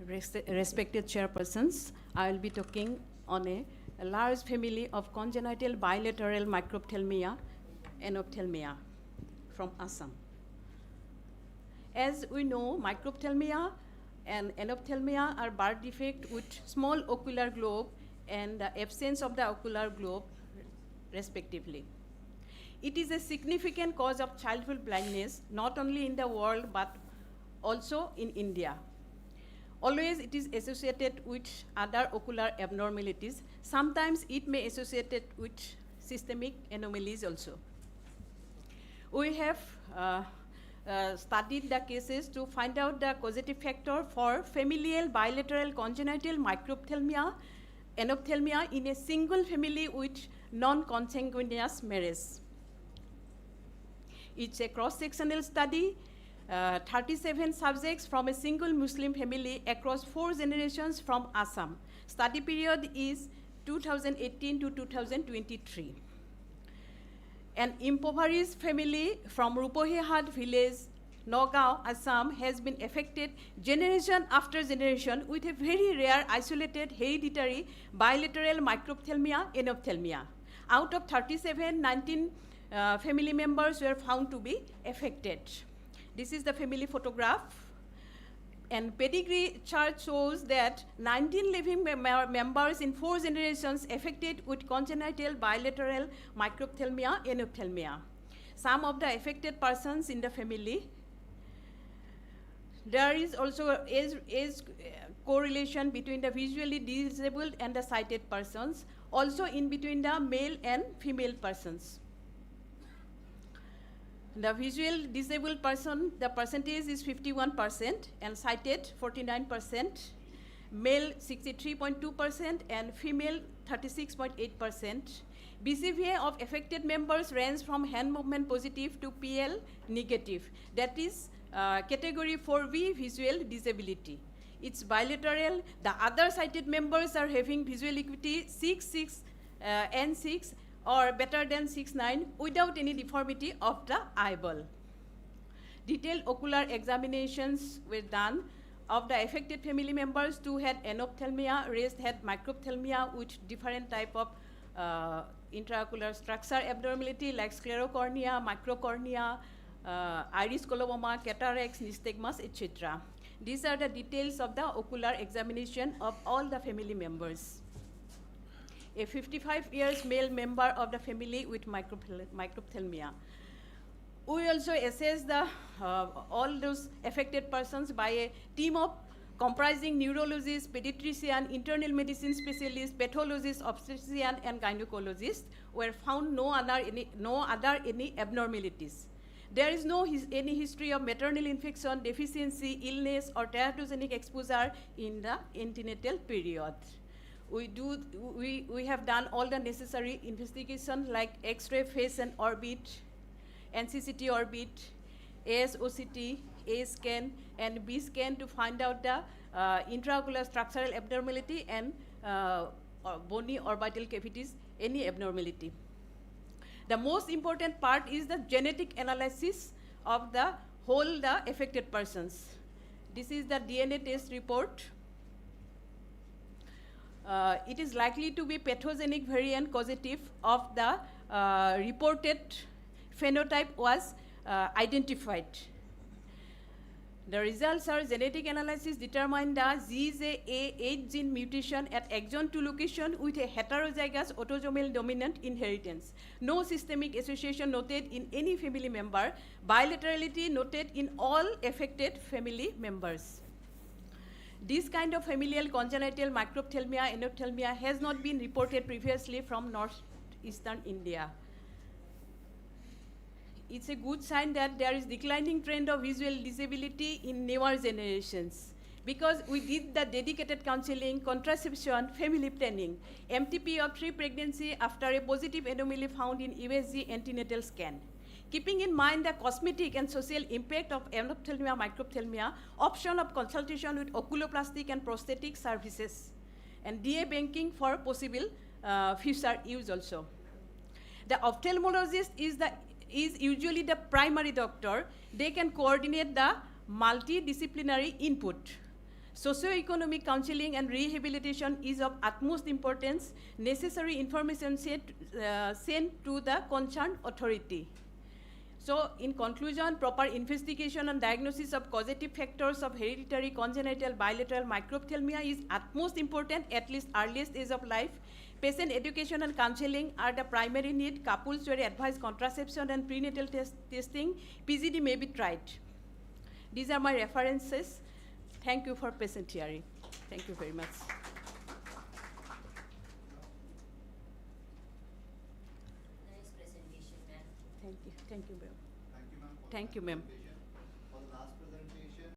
respected chairpersons, I will be talking on a large family of congenital bilateral microphthal anophthalmia from Assam. As we know, microphthal and anophthalmia are birth defect with small ocular globe and the absence of the ocular globe, respectively. It is a significant cause of childhood blindness, not only in the world, but also in India. Always it is associated with other ocular abnormalities. Sometimes it may associated with systemic anomalies also. We have studied the cases to find out the causative factor for familial bilateral congenital microphthal anophthalmia in a single family with non-consanguineous marriage. It's a cross-sectional study, 37 subjects from a single Muslim family across 4 generations from Assam. Study period is 2018 to 2023. An impoverished family from Rupohihat village, Nagaon, Assam, has been affected generation after generation with a very rare isolated hereditary bilateral microphthal anophthalmia. Out of 37, 19 family members were found to be affected. This is the family photograph. And pedigree chart shows that 19 living members in 4 generations affected with congenital bilateral microphthal anophthalmia. Some of the affected persons in the family. There is also age correlation between the visually disabled and the sighted persons, also in between the male and female persons. The visual disabled person, the percentage is 51% and sighted 49%, male 63.2% and female 36.8%. BCVA of affected members range from hand movement positive to PL negative. That is category 4V visual disability. It's bilateral. The other sighted members are having visual acuity 6, and 6 or better than 6/9 without any deformity of the eyeball. Detailed ocular examinations were done of the affected family members. 2 had anophthalmia, rest had microphthal with different type of intraocular structure abnormality like sclerocornea, microcornea, iris coloboma, cataracts, nystagmus, etc. These are the details of the ocular examination of all the family members. A 55 years male member of the family with microphthal. We also assess the all those affected persons by a team of comprising neurologists, pediatrician, internal medicine specialists, pathologists, obstetrician, and gynecologists. Were found no other any abnormalities. There is any history of maternal infection, deficiency, illness, or teratogenic exposure in the antenatal period. We have done all the necessary investigation like X-ray face and orbit, NCCT orbit, ASOCT, A scan, and B scan to find out the intraocular structural abnormality and bony orbital cavities, any abnormality. The most important part is the genetic analysis of the affected persons. This is the DNA test report. It is likely to be pathogenic variant causative of the reported phenotype was identified. The results are genetic analysis determined the GJA8 gene mutation at exon 2 location with a heterozygous autosomal dominant inheritance. No systemic association noted in any family member. Bilaterality noted in all affected family members. This kind of familial congenital microphthal anophthalmia has not been reported previously from northeastern India. It's a good sign that there is declining trend of visual disability in newer generations because we did the dedicated counseling, contraception, family planning, MTP of 3 pregnancy after a positive anomaly found in USG antenatal scan. Keeping in mind the cosmetic and social impact of anophthalmia, microphthal, option of consultation with oculoplastic and prosthetic services, and DA banking for possible future use also. The ophthalmologist is usually the primary doctor. They can coordinate the multidisciplinary input. Socioeconomic counseling and rehabilitation is of utmost importance. Necessary information sent to the concerned authority. So, in conclusion, proper investigation and diagnosis of causative factors of hereditary, congenital, bilateral microphthalmia is utmost important, at least earliest age of life. Patient education and counseling are the primary need. Couples were advised contraception and prenatal testing. PGD may be tried. These are my references. Thank you for patient hearing. Thank you very much. Nice presentation, ma'am. Thank you. Thank you, ma'am. Thank you, ma'am. Thank you, ma'am. For the last presentation.